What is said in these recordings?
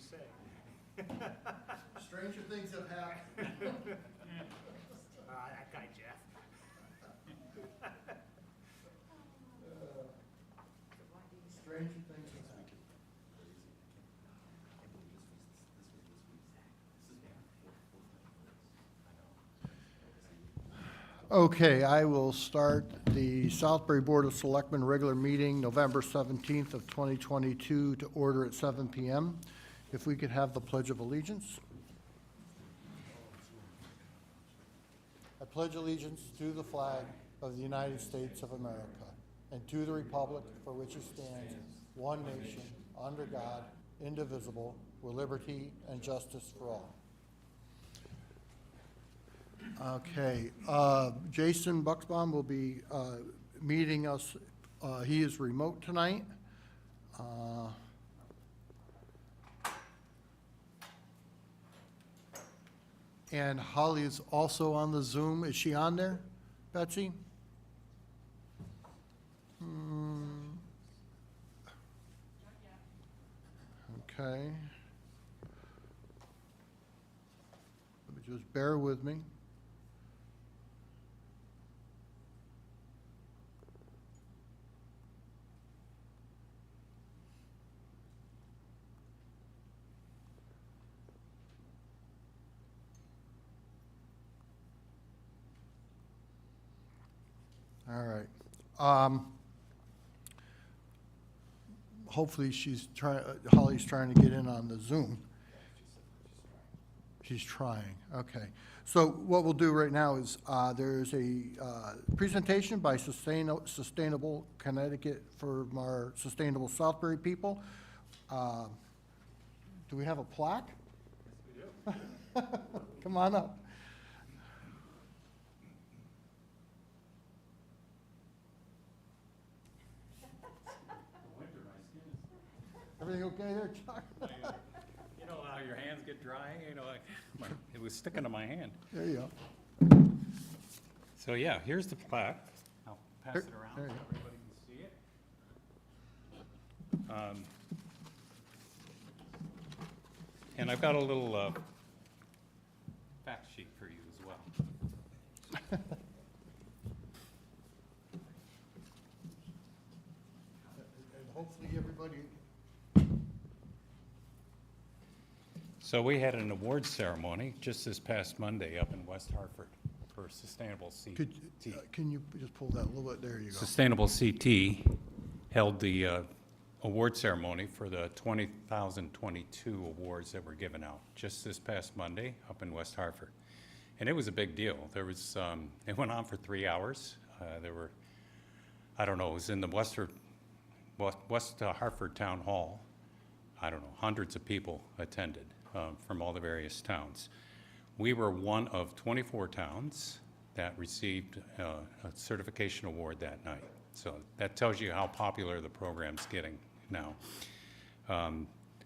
say. Stranger things have happened. That guy Jeff. Stranger things have happened. Okay, I will start the Southbury Board of Selectmen regular meeting November 17th of 2022 to order at 7 p.m. If we could have the Pledge of Allegiance. I pledge allegiance to the flag of the United States of America and to the republic for which it stands, one nation, under God, indivisible, with liberty and justice for all. Okay, Jason Bucksbaum will be meeting us. He is remote tonight. And Holly is also on the Zoom. Is she on there, Betsy? Okay. Just bear with me. All right. Hopefully Holly's trying to get in on the Zoom. She's trying, okay. So what we'll do right now is there's a presentation by Sustainable Connecticut from our Sustainable Southbury people. Do we have a plaque? Yes, we do. Come on up. Everything okay there, Chuck? You know how your hands get dry? You know, it was sticking to my hand. There you go. So yeah, here's the plaque. I'll pass it around so There you go. everybody can see it. And I've got a little fact sheet for you as well. And hopefully everybody. So we had an awards ceremony just this past Monday up in West Hartford for Sustainable CT. Can you just pull that a little bit? There you go. Sustainable CT held the award ceremony for the 2022 awards that were given out just this past Monday up in West Hartford. And it was a big deal. There was, it went on for 3 hours. There were, I don't know, it was in the West Hartford Town Hall. I don't know, hundreds of people attended from all the various towns. We were one of 24 towns that received a certification award that night. So that tells you how popular the program's getting now.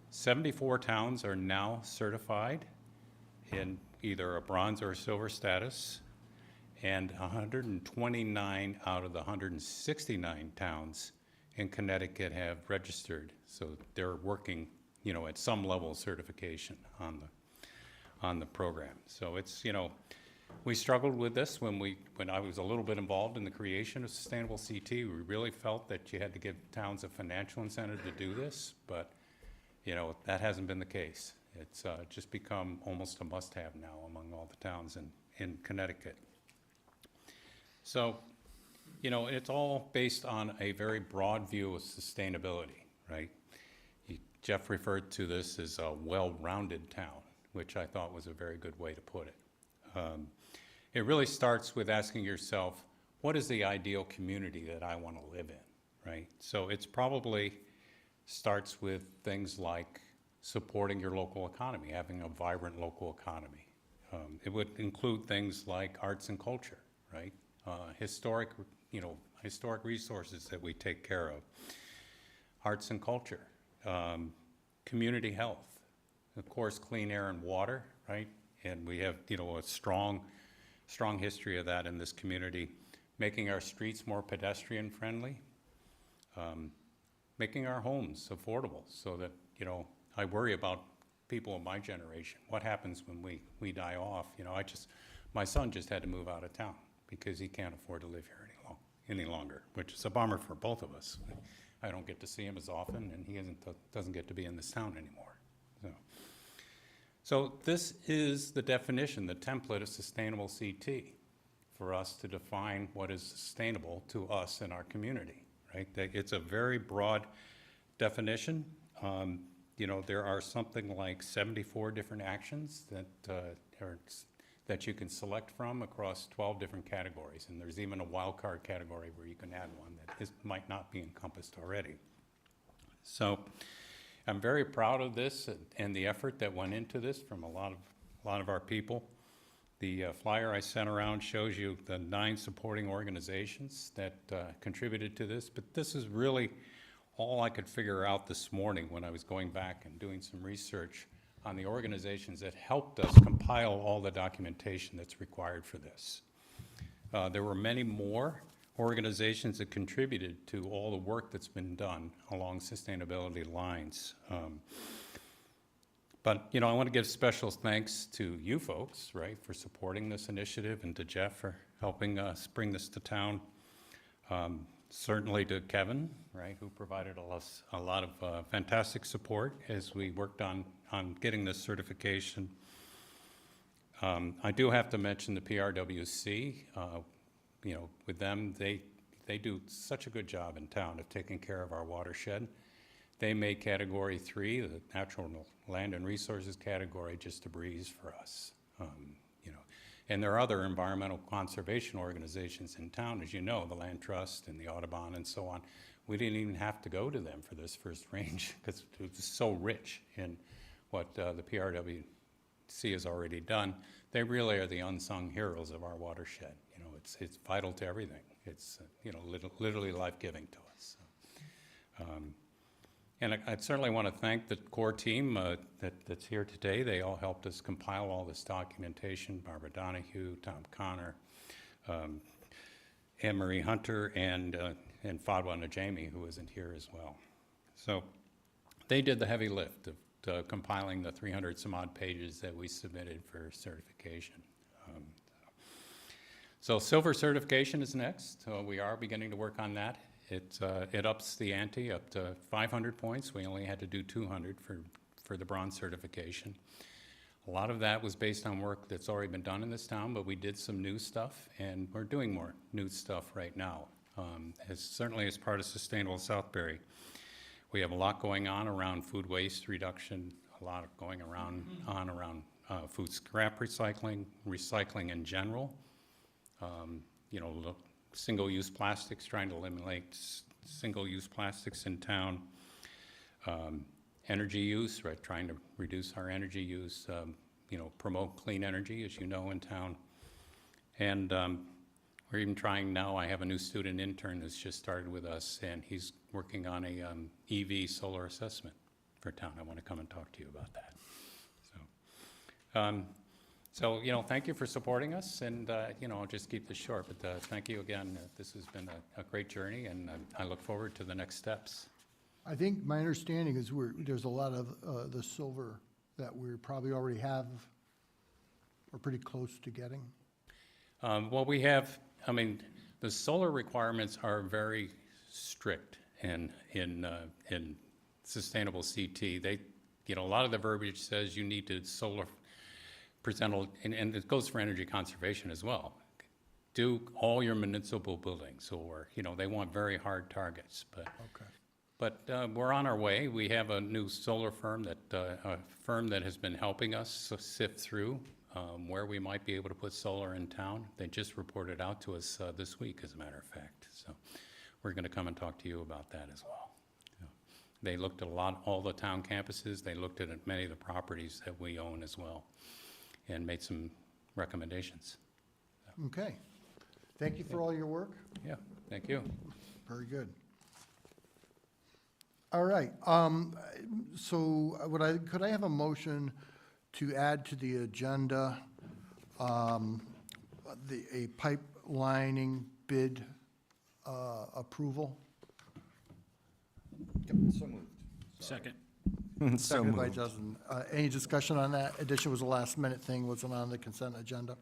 74 towns are now certified in either a bronze or a silver status, and 129 out of the 169 towns in Connecticut have registered. So they're working, you know, at some level of certification on the program. So it's, you know, we struggled with this when I was a little bit involved in the creation of Sustainable CT. We really felt that you had to give towns a financial incentive to do this, but you know, that hasn't been the case. It's just become almost a must-have now among all the towns in Connecticut. So, you know, it's all based on a very broad view of sustainability, right? Jeff referred to this as a well-rounded town, which I thought was a very good way to put it. It really starts with asking yourself, what is the ideal community that I want to live in, right? So it's probably starts with things like supporting your local economy, having a vibrant local economy. It would include things like arts and culture, right? Historic resources that we take care of. Arts and culture, community health, of course, clean air and water, right? And we have, you know, a strong history of that in this community. Making our streets more pedestrian friendly, making our homes affordable so that, you know, I worry about people of my generation, what happens when we die off? You know, my son just had to move out of town because he can't afford to live here any longer, which is a bummer for both of us. I don't get to see him as often, and he doesn't get to be in this town anymore. So this is the definition, the template of sustainable CT for us to define what is sustainable to us in our community, right? It's a very broad definition. You know, there are something like 74 different actions that you can select from across 12 different categories, and there's even a wild card category where you can add one that might not be encompassed already. So I'm very proud of this and the effort that went into this from a lot of our people. The flyer I sent around shows you the 9 supporting organizations that contributed to this, but this is really all I could figure out this morning when I was going back and doing some research on the organizations that helped us compile all the documentation that's required for this. There were many more organizations that contributed to all the work that's been done along sustainability lines. But, you know, I want to give special thanks to you folks, right, for supporting this initiative, and to Jeff for helping us bring this to town. Certainly to Kevin, right, who provided us a lot of fantastic support as we worked on getting this certification. I do have to mention the PRWC. You know, with them, they do such a good job in town of taking care of our watershed. They made Category 3, the natural land and resources category, just a breeze for us. You know, and there are other environmental conservation organizations in town, as you know, the Land Trust and the Audubon and so on. We didn't even have to go to them for this first range because it was so rich in what the PRWC has already done. They really are the unsung heroes of our watershed. You know, it's vital to everything. It's you know, literally life-giving to us. So, and I'd certainly want to thank the core team that's here today. They all helped us compile all this documentation: Barbara Donahue, Tom Connor, Anne-Marie Hunter, and Fadwa Najami, who isn't here as well. So they did the heavy lift of compiling the 300 some odd pages that we submitted for certification. So silver certification is next. We are beginning to work on that. It ups the ante up to 500 points. We only had to do 200 for the bronze certification. A lot of that was based on work that's already been done in this town, but we did some new stuff, and we're doing more new stuff right now. Certainly as part of Sustainable Southbury, we have a lot going on around food waste reduction, a lot going around food scrap recycling in general. You know, single-use plastics, trying to eliminate single-use plastics in town. Energy use, right, trying to reduce our energy use, you know, promote clean energy, as you know, in town. And we're even trying now, I have a new student intern that's just started with us, and he's working on a EV solar assessment for town. I want to come and talk to you about that. So, you know, thank you for supporting us, and, you know, I'll just keep this short, but thank you again. This has been a great journey, and I look forward to the next steps. I think my understanding is there's a lot of the silver that we probably already have or pretty close to getting. Well, we have, I mean, the solar requirements are very strict in sustainable CT. They, you know, a lot of the verbiage says you need to solar present, and it goes for energy conservation as well. Do all your municipal buildings, or, you know, they want very hard targets, but. Okay. But we're on our way. We have a new solar firm that has been helping us sift through where we might be able to put solar in town. They just reported out to us this week, as a matter of fact. So we're going to come and talk to you about that as well. So they looked at all the town campuses. They looked at many of the properties that we own as well, and made some recommendations. Okay. Thank you for all your work. Yeah, thank you. Very good. All right, so could I have a motion to add to the agenda a pipelining bid approval? Yep, so moved. Second. So Seconded by moved. Justin. Any discussion on that? Addition was a last-minute thing, wasn't on the consent agenda.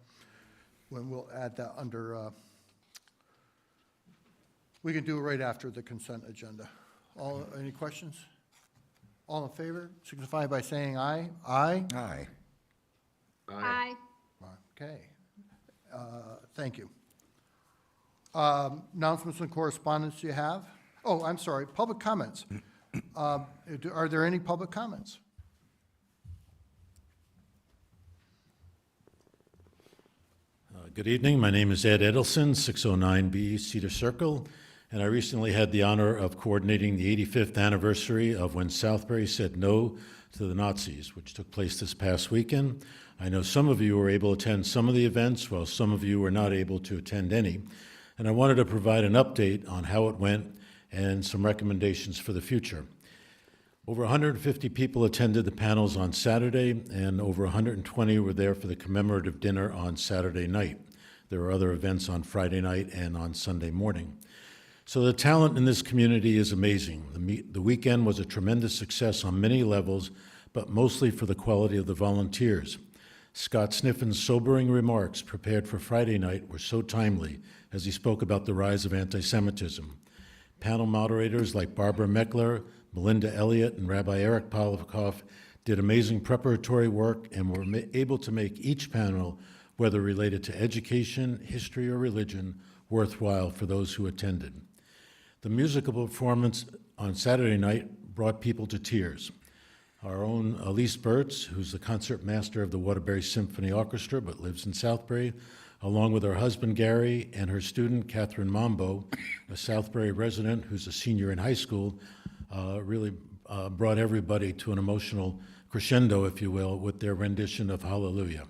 When we'll add that under, we can do it right after the consent agenda. Any questions? All in favor, signify by saying aye. Aye? Aye. Aye. Okay. Thank you. Announcements and correspondence you have? Oh, I'm sorry, public comments. Are there any public comments? Good evening. My name is Ed Edelson, 609B Cedar Circle, and I recently had the honor of coordinating the 85th anniversary of when Southbury said no to the Nazis, which took place this past weekend. I know some of you were able to attend some of the events, while some of you were not able to attend any, and I wanted to provide an update on how it went and some recommendations for the future. Over 150 people attended the panels on Saturday, and over 120 were there for the commemorative dinner on Saturday night. There were other events on Friday night and on Sunday morning. So the talent in this community is amazing. The weekend was a tremendous success on many levels, but mostly for the quality of the volunteers. Scott Sniffin's sobering remarks prepared for Friday night were so timely as he spoke about the rise of anti-Semitism. Panel moderators like Barbara Meckler, Melinda Elliott, and Rabbi Eric Polikoff did amazing preparatory work and were able to make each panel, whether related to education, history, or religion, worthwhile for those who attended. The musical performance on Saturday night brought people to tears. Our own Elise Burtz, who's the concert master of the Waterbury Symphony Orchestra but lives in Southbury, along with her husband Gary and her student Catherine Mambo, a Southbury resident who's a senior in high school, really brought everybody to an emotional crescendo, if you will, with their rendition of Hallelujah.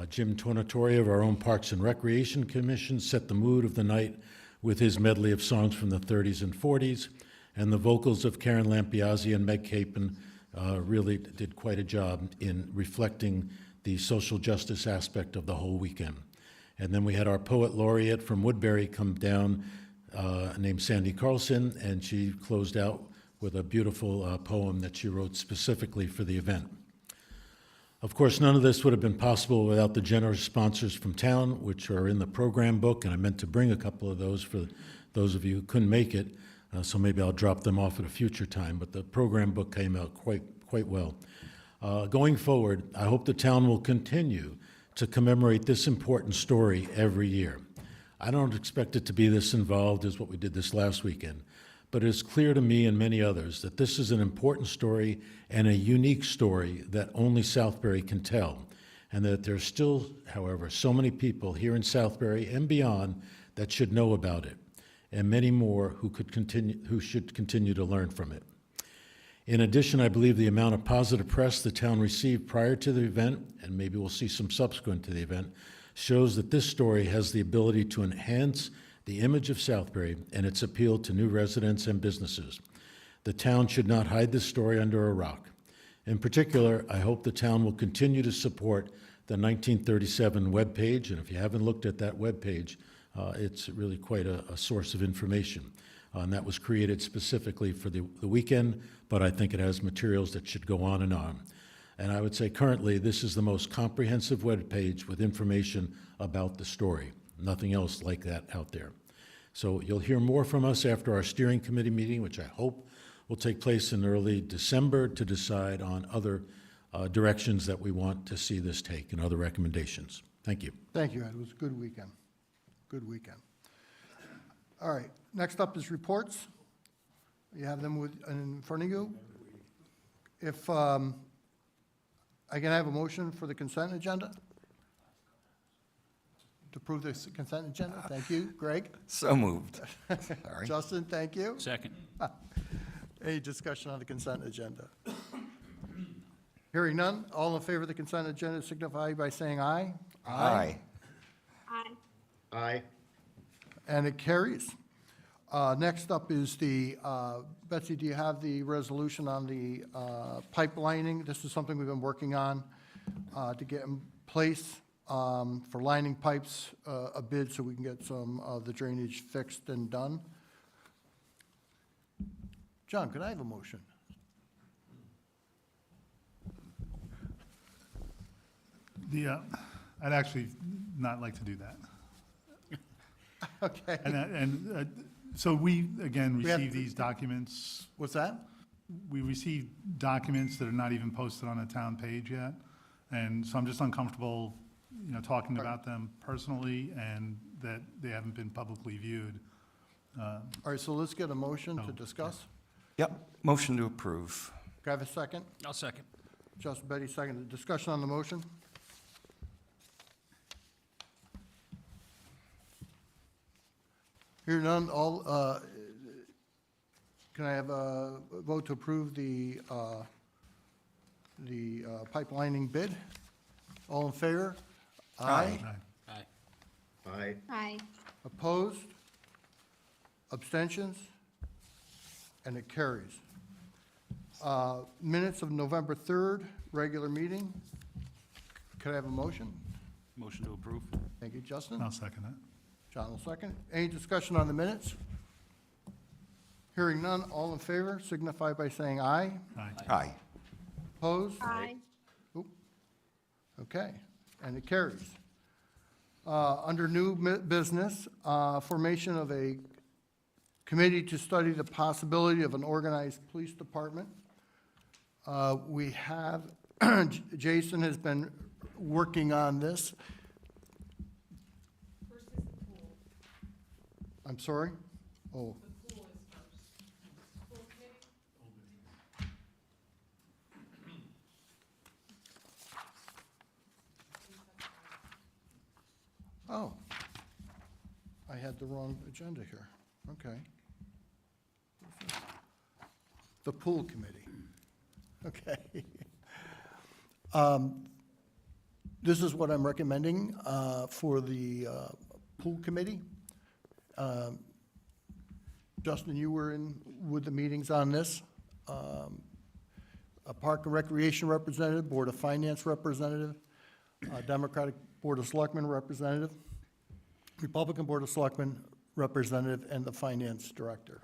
Jim Tornatore of our own Parks and Recreation Commission set the mood of the night with his medley of songs from the 30s and 40s, and the vocals of Karen Lampiazzi and Meg Capon really did quite a job in reflecting the social justice aspect of the whole weekend. And then we had our poet laureate from Woodbury come down, named Sandy Carlson, and she closed out with a beautiful poem that she wrote specifically for the event. Of course, none of this would have been possible without the generous sponsors from town, which are in the program book, and I meant to bring a couple of those for those of you who couldn't make it, so maybe I'll drop them off at a future time, but the program book came out quite well. Going forward, I hope the town will continue to commemorate this important story every year. I don't expect it to be this involved as what we did this last weekend, but it is clear to me and many others that this is an important story and a unique story that only Southbury can tell, and that there's still, however, so many people here in Southbury and beyond that should know about it, and many more who should continue to learn from it. In addition, I believe the amount of positive press the town received prior to the event, and maybe we'll see some subsequent to the event, shows that this story has the ability to enhance the image of Southbury and its appeal to new residents and businesses. The town should not hide this story under a rock. In particular, I hope the town will continue to support the 1937 webpage, and if you haven't looked at that webpage, it's really quite a source of information. And that was created specifically for the weekend, but I think it has materials that should go on and on. And I would say currently this is the most comprehensive webpage with information about the story. Nothing else like that out there. So you'll hear more from us after our steering committee meeting, which I hope will take place in early December to decide on other directions that we want to see this take and other recommendations. Thank you. Thank you, Ed. It was a good weekend. Good weekend. All right, next up is reports. You have them in front of you. If I can have a motion for the consent agenda? To approve this consent agenda? Thank you. Greg? So moved. Sorry. Justin, thank you. Second. Any discussion on the consent agenda? Hearing none, all in favor of the consent agenda signify by saying aye. Aye. Aye. Aye. And it carries. Next up is the, Betsy, do you have the resolution on the pipelining? This is something we've been working on to get in place for lining pipes, a bid so we can get some of the drainage fixed and done. John, could I have a motion? I'd actually not like to do that. Okay. So we, again, We have- receive these documents. What's that? We receive documents that are not even posted on a town page yet. And so I'm just uncomfortable, talking about them personally and that they haven't been publicly viewed. All right, so let's get a motion to Oh, discuss. Yep, motion to approve. Can I have a second? I'll second. Justin Betty, second. Discussion on the motion? Hearing none, can I have a vote to approve the pipelining bid? All in favor? Aye. Aye. Aye. Opposed? Abstentions? And it carries. Minutes of November 3rd, regular meeting. Could I have a motion? Motion to approve. Thank you, Justin. I'll second it. John will second. Any discussion on the minutes? Hearing none, all in favor signify by saying aye. Aye. Aye. Opposed? Aye. Oop. Okay, and it carries. Under new business, formation of a committee to study the possibility of an organized police department. We have, Jason has been working on this. First is the pool. I'm sorry? Oh, The pool is first. Pool committee? oh. I had the wrong agenda here. Okay. The pool committee. Okay. This is what I'm recommending for the pool committee. Justin, you were in with the meetings on this. A Park and Recreation representative, Board of Finance representative, Democratic Board of Selectmen representative, Republican Board of Selectmen representative, and the finance director.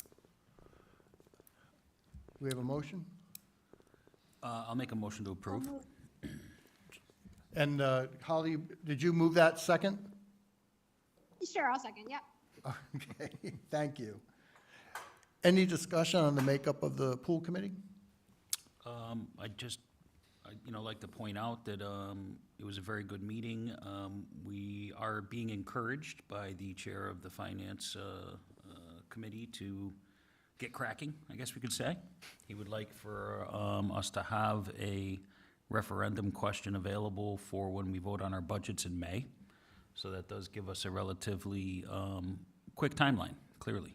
Do we have a motion? I'll make a motion to approve. And Holly, did you move that second? Sure, I'll second, yep. Okay, thank you. Any discussion on the makeup of the pool committee? I'd like to point out that it was a very good meeting. We are being encouraged by the chair of the finance committee to get cracking, I guess we could say. He would like for us to have a referendum question available for when we vote on our budgets in May. So that does give us a relatively quick timeline, clearly.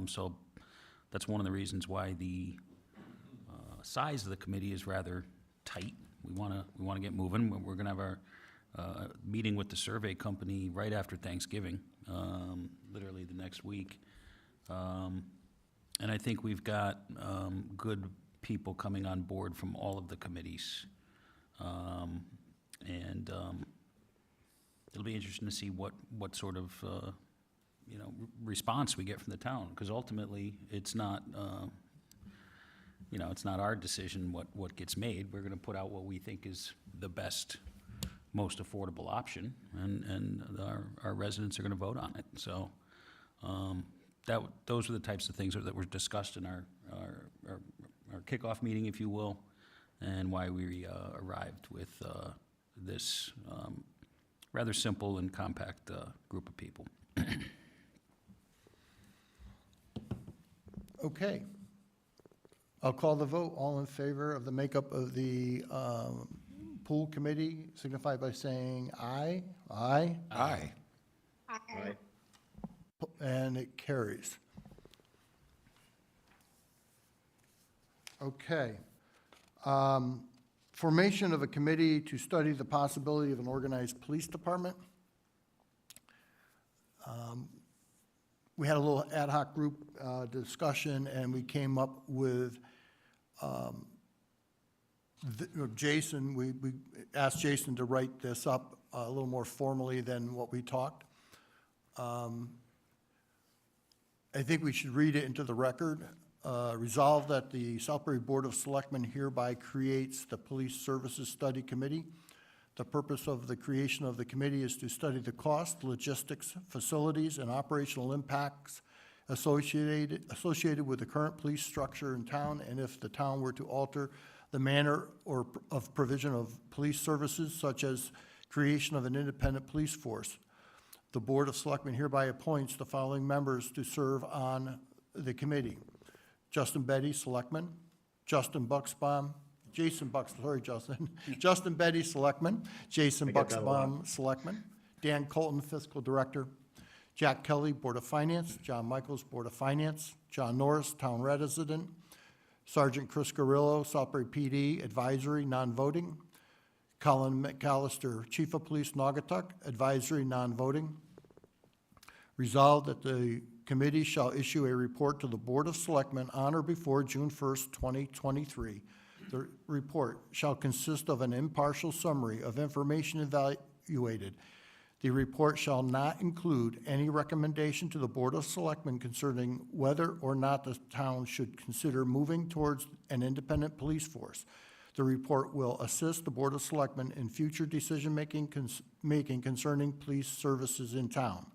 So that's one of the reasons why the size of the committee is rather tight. We want to get moving. We're going to have our meeting with the survey company right after Thanksgiving, literally the next week. And I think we've got good people coming on board from all of the committees. And it'll be interesting to see what sort of response we get from the town, because ultimately it's not it's not our decision what gets made. We're going to put out what we think is the best, most affordable option, and our residents are going to vote on it. So those are the types of things that were discussed in our kickoff meeting, if you will, and why we arrived with this rather simple and compact group of people. Okay. I'll call the vote. All in favor of the makeup of the pool committee signify by saying aye. Aye. Aye. Aye. And it carries. Okay. Formation of a committee to study the possibility of an organized police department. We had a little ad hoc group discussion, and we came up with Jason. We asked Jason to write this up a little more formally than what we talked. I think we should read it into the record. Resolve that the Southbury Board of Selectmen hereby creates the Police Services Study Committee. The purpose of the creation of the committee is to study the cost, logistics, facilities, and operational impacts associated with the current police structure in town, and if the town were to alter the manner or of provision of police services, such as creation of an independent police force. The Board of Selectmen hereby appoints the following members to serve on the committee: Justin Betty, Selectman; Justin Betty, Selectman; Jason Bucksbaum, Selectman; Dan Colton, Fiscal Director; Jack Kelly, Board of Finance; John Michaels, Board of Finance; John Norris, Town Resident; Sergeant Chris Carrillo, Southbury PD, Advisory, Non-Voting; Colin McAllister, Chief of Police, Naugatuck, Advisory, Non-Voting. Resolved that the committee shall issue a report to the Board of Selectmen on or before June 1st, 2023. The report shall consist of an impartial summary of information evaluated. The report shall not include any recommendation to the Board of Selectmen concerning whether or not the town should consider moving towards an independent police force. The report will assist the Board of Selectmen in future decision-making concerning police services in town.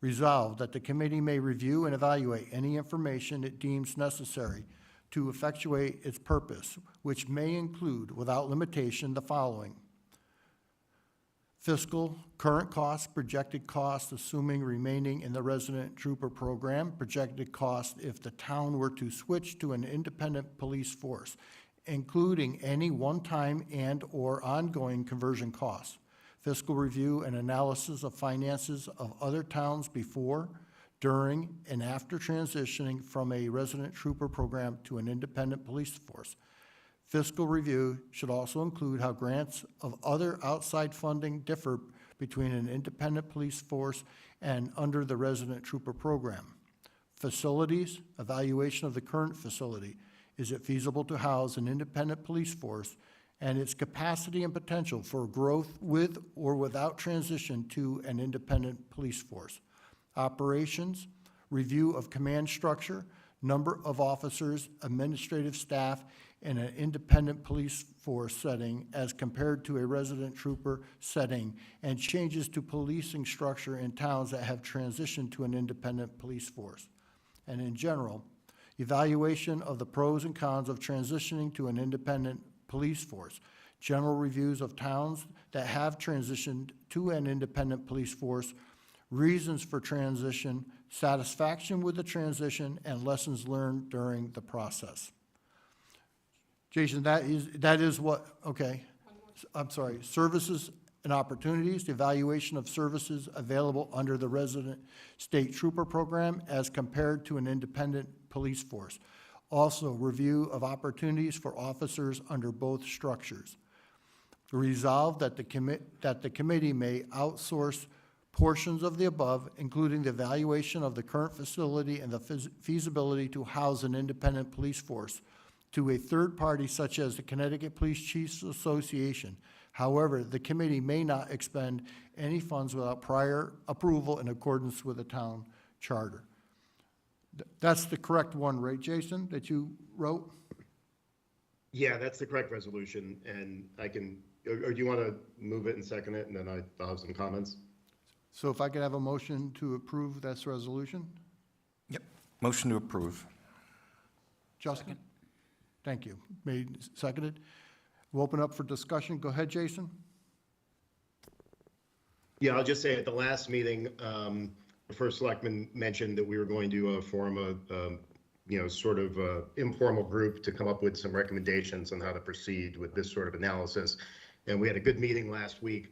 Resolved that the committee may review and evaluate any information it deems necessary to effectuate its purpose, which may include, without limitation, the following: fiscal, current costs, projected costs, assuming remaining in the resident trooper program, projected costs if the town were to switch to an independent police force, including any one-time and/or ongoing conversion costs, fiscal review and analysis of finances of other towns before, during, and after transitioning from a resident trooper program to an independent police force. Fiscal review should also include how grants of other outside funding differ between an independent police force and under the resident trooper program. Facilities, evaluation of the current facility. Is it feasible to house an independent police force and its capacity and potential for growth with or without transition to an independent police force? Operations, review of command structure, number of officers, administrative staff in an independent police force setting as compared to a resident trooper setting, and changes to policing structure in towns that have transitioned to an independent police force. And in general, evaluation of the pros and cons of transitioning to an independent police force, general reviews of towns that have transitioned to an independent police force, reasons for transition, satisfaction with the transition, and lessons learned during the process. Jason, that is what, okay, I'm sorry, services and opportunities, the evaluation of services available under the resident state trooper program as compared to an independent police force. Also, review of opportunities for officers under both structures. Resolved that the committee may outsource portions of the above, including the evaluation of the current facility and the feasibility to house an independent police force, to a third party such as the Connecticut Police Chiefs Association. However, the committee may not expend any funds without prior approval in accordance with the town charter. That's the correct one, right, Jason, that you wrote? Yeah, that's the correct resolution, and I can, or do you want to move it and second it, and then I'll have some comments? So if I could have a motion to approve this resolution? Yep. Motion to approve. Justin? Second. Thank you. Made, seconded. We'll open up for discussion. Go ahead, Jason. Yeah, I'll just say at the last meeting, the first selectman mentioned that we were going to form a sort of informal group to come up with some recommendations on how to proceed with this sort of analysis. And we had a good meeting last week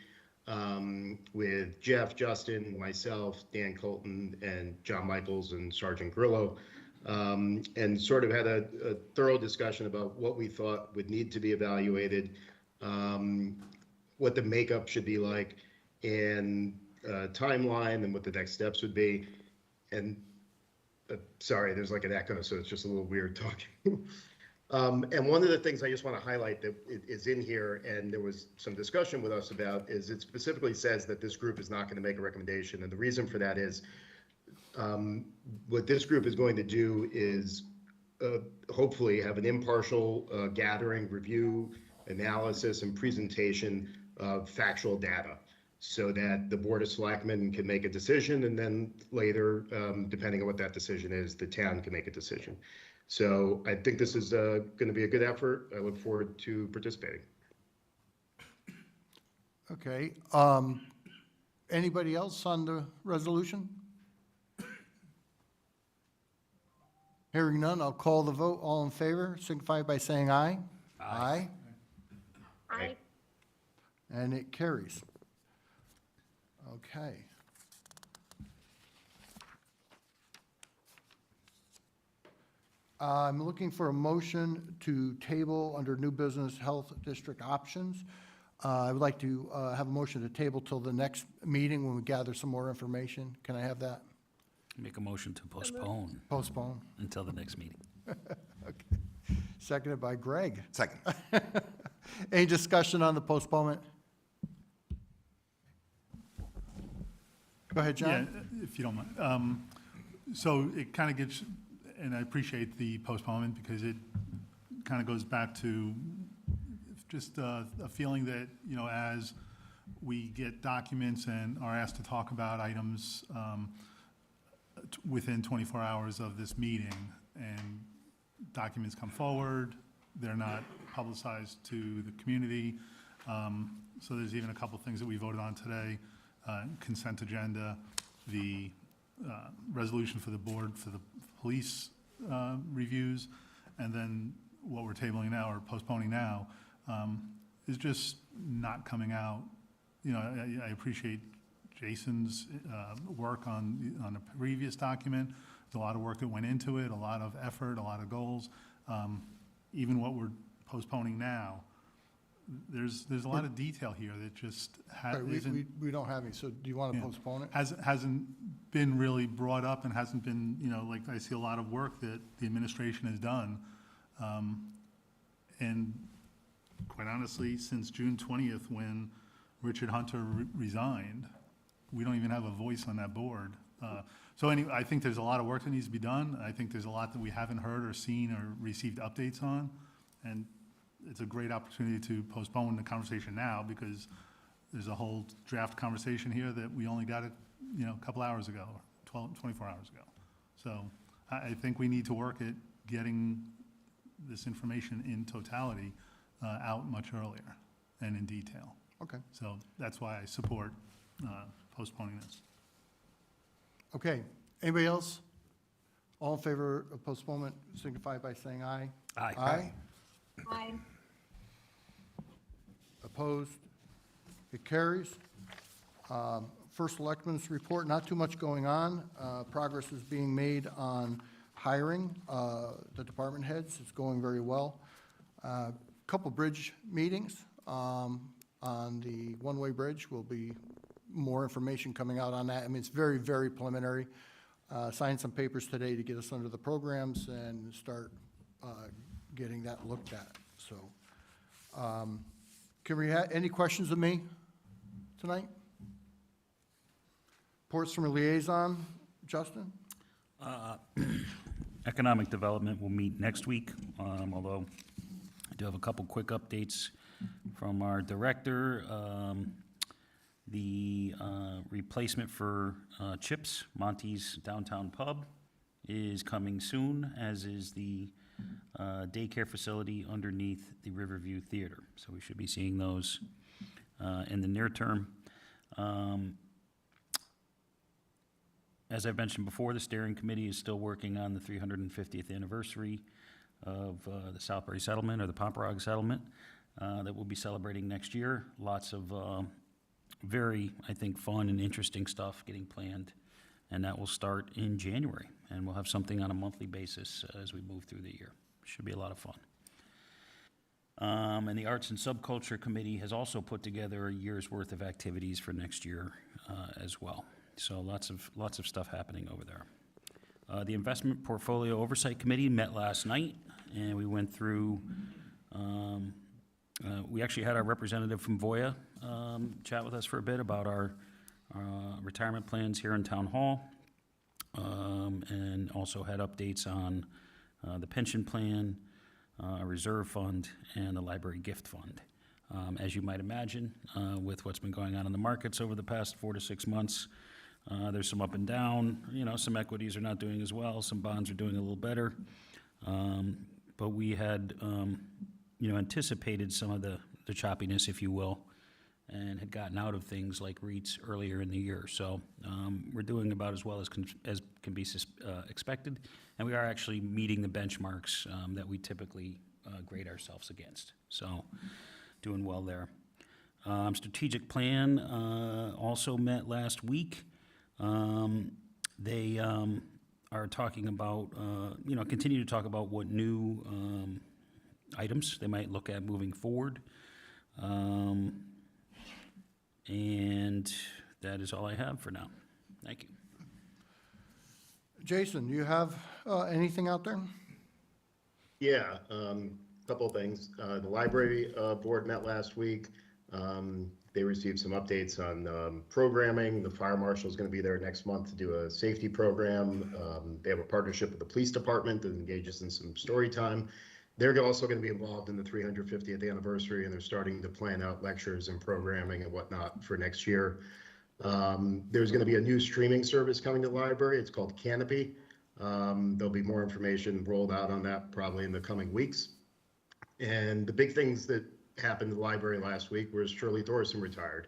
with Jeff, Justin, myself, Dan Colton, and John Michaels and Sergeant Grillo, and sort of had a thorough discussion about what we thought would need to be evaluated, what the makeup should be like, and timeline, and what the next steps would be. And sorry, there's like an echo, so it's just a little weird talking. And one of the things I just want to highlight that is in here, and there was some discussion with us about, is it specifically says that this group is not going to make a recommendation. And the reason for that is what this group is going to do is hopefully have an impartial gathering, review, analysis, and presentation factual data, so that the Board of Selectmen can make a decision, and then later, depending on what that decision is, the town can make a decision. So I think this is going to be a good effort. I look forward to participating. Okay, anybody else on the resolution? Hearing none, I'll call the vote. All in favor, signify by saying aye. Aye. Aye. And it carries. Okay. I'm looking for a motion to table under new business health district options. I would like to have a motion to table till the next meeting when we gather some more information. Can I have that? Make a motion to postpone Postpone. until the next meeting. Okay. Seconded by Greg. Second. Any discussion on the postponement? Go ahead, Yeah, John. if you don't mind. So it kind of gets, and I appreciate the postponement because it kind of goes back to just a feeling that, you know, as we get documents and are asked to talk about items within 24 hours of this meeting, and documents come forward, they're not publicized to the community. So there's even a couple things that we voted on today, consent agenda, the resolution for the board for the police reviews, and then what we're tabling now or postponing now is just not coming out. You know, I appreciate Jason's work on a previous document. There's a lot of work that went into it, a lot of effort, a lot of goals. Even what we're postponing now, there's a lot of detail here that just All right, isn't. we don't have any, so do you want to Yeah. postpone it? Hasn't been really brought up and hasn't been, you know, like, I see a lot of work that the administration has done. And quite honestly, since June 20th, when Richard Hunter resigned, we don't even have a voice on that board. So anyway, I think there's a lot of work that needs to be done. I think there's a lot that we haven't heard or seen or received updates on. And it's a great opportunity to postpone the conversation now because there's a whole draft conversation here that we only got it, you know, a couple hours ago, 24 hours ago. So I think we need to work at getting this information in totality out much earlier and in detail. Okay. So that's why I support postponing this. Okay. Anybody else? All in favor of postponement signify by saying aye. Aye. Aye. Aye. Opposed? It carries. First Selectmen's report, not too much going on. Progress is being made on hiring the department heads. It's going very well. Couple bridge meetings on the one-way bridge. Will be more information coming out on that. I mean, it's very, very preliminary. Signed some papers today to get us under the programs and start getting that looked at. So, can we have any questions of me tonight? Reports from a liaison, Justin? Economic Development will meet next week, although I do have a couple quick updates from our director. The replacement for Chips, Monty's Downtown Pub, is coming soon, as is the daycare facility underneath the Riverview Theater. So we should be seeing those in the near term. As I've mentioned before, the steering committee is still working on the 350th anniversary of the Southbury settlement, or the Pomperog settlement, that we'll be celebrating next year. Lots of very, I think, fun and interesting stuff getting planned, and that will start in January, and we'll have something on a monthly basis as we move through the year. Should be a lot of fun. And the Arts and Subculture Committee has also put together a year's worth of activities for next year as well. So lots of stuff happening over there. The Investment Portfolio Oversight Committee met last night, and we went through, we actually had our representative from Voya chat with us for a bit about our retirement plans here in Town Hall, and also had updates on the pension plan, reserve fund, and the library gift fund. As you might imagine, with what's been going on in the markets over the past 4 to 6 months, there's some up and down. Some equities are not doing as well, some bonds are doing a little better. But we had, anticipated some of the choppiness, if you will, and had gotten out of things like REITs earlier in the year. So we're doing about as well as can be expected, and we are actually meeting the benchmarks that we typically grade ourselves against. So doing well there. Strategic plan also met last week. They are talking about, continue to talk about what new items they might look at moving forward. And that is all I have for now. Thank you. Jason, do you have anything out there? Yeah, couple of things. The library board met last week. They received some updates on programming. The fire marshal is going to be there next month to do a safety program. They have a partnership with the police department that engages in some story time. They're also going to be involved in the 350th anniversary, and they're starting to plan out lectures and programming and whatnot for next year. There's going to be a new streaming service coming to the library. It's called Canopy. There'll be more information rolled out on that probably in the coming weeks. And the big things that happened in the library last week was Shirley Thorson retired.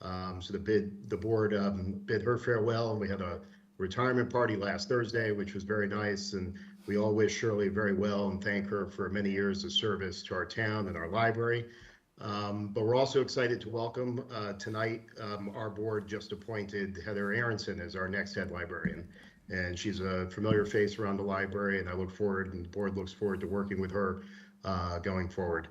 So the board bid her farewell, and we had a retirement party last Thursday, which was very nice. And we all wish Shirley very well and thank her for many years of service to our town and our library. But we're also excited to welcome tonight, our board just appointed Heather Aronson as our next head librarian. And she's a familiar face around the library, and I look forward, and the board looks forward to working with her going forward.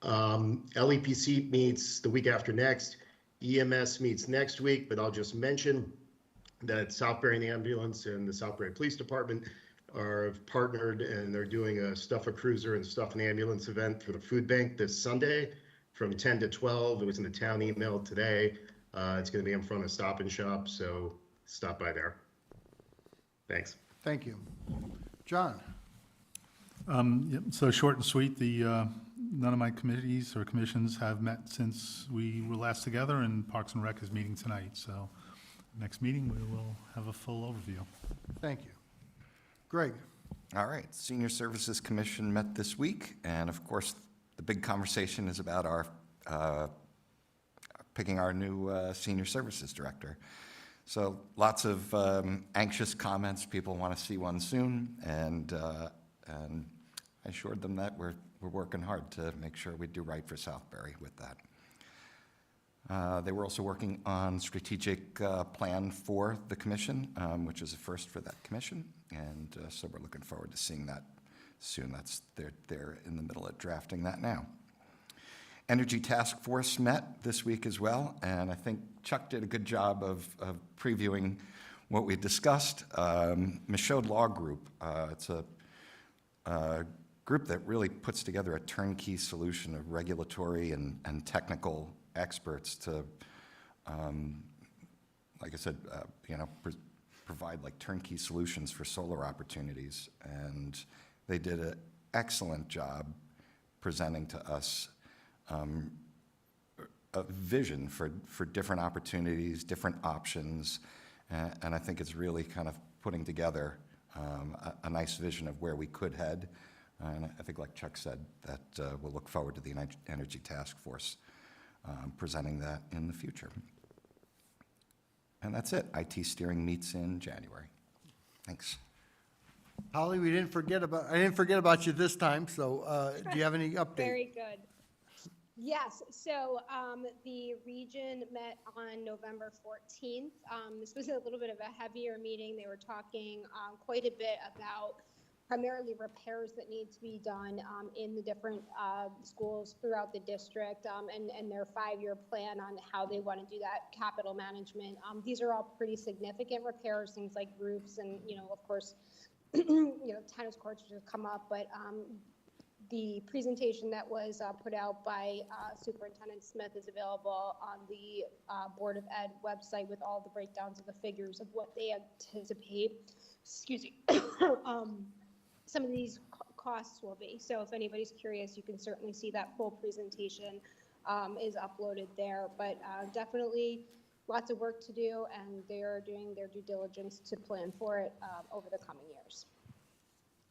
LEPC meets the week after next. EMS meets next week, but I'll just mention that Southbury Ambulance and the Southbury Police Department are partnered, and they're doing a Stuff a Cruiser and Stuff an Ambulance event for the food bank this Sunday from 10 to 12. It was in the town email today. It's going to be in front of Stop and Shop, so stop by there. Thanks. Thank you. John? Yep, so short and sweet, none of my committees or commissions have met since we were last together, and Parks and Rec is meeting tonight. So next meeting, we will have a full overview. Thank you. Greg? All right, Senior Services Commission met this week, and of course, the big conversation is about our picking our new Senior Services Director. So lots of anxious comments. People want to see one soon, and I assured them that we're working hard to make sure we do right for Southbury with that. They were also working on strategic plan for the commission, which is a first for that commission, and so we're looking forward to seeing that soon. They're in the middle of drafting that now. Energy Task Force met this week as well, and I think Chuck did a good job of previewing what we discussed. Michaud Law Group, it's a group that really puts together a turnkey solution of regulatory and technical experts to, like I said, provide like turnkey solutions for solar opportunities. And they did an excellent job presenting to us a vision for different opportunities, different options, and I think it's really kind of putting together a nice vision of where we could head. And I think, like Chuck said, that we'll look forward to the Energy Task Force presenting that in the future. And that's it. IT steering meets in January. Thanks. Holly, I didn't forget about you this time, so do you have any update? Very good. Yes, so the region met on November 14th. This was a little bit of a heavier meeting. They were talking quite a bit about primarily repairs that need to be done in the different schools throughout the district, and their 5-year plan on how they want to do that capital management. These are all pretty significant repairs, things like roofs and, of course, tennis courts which have come up, but the presentation that was put out by Superintendent Smith is available on the Board of Ed website with all the breakdowns of the figures of what they anticipate, some of these costs will be. So if anybody's curious, you can certainly see that full presentation is uploaded there. But definitely lots of work to do, and they are doing their due diligence to plan for it over the coming years.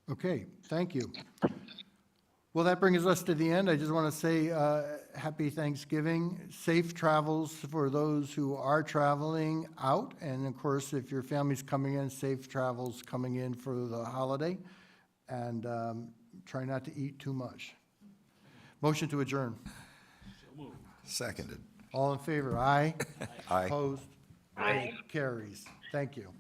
Okay, thank you. Well, that brings us to the end. I just want to say happy Thanksgiving, safe travels for those who are traveling out, and of course, if your family's coming in, safe travels coming in for the holiday, and try not to eat too much. Motion to adjourn. Seconded. All in favor, aye? Aye. Opposed? Aye. Carries. Thank you.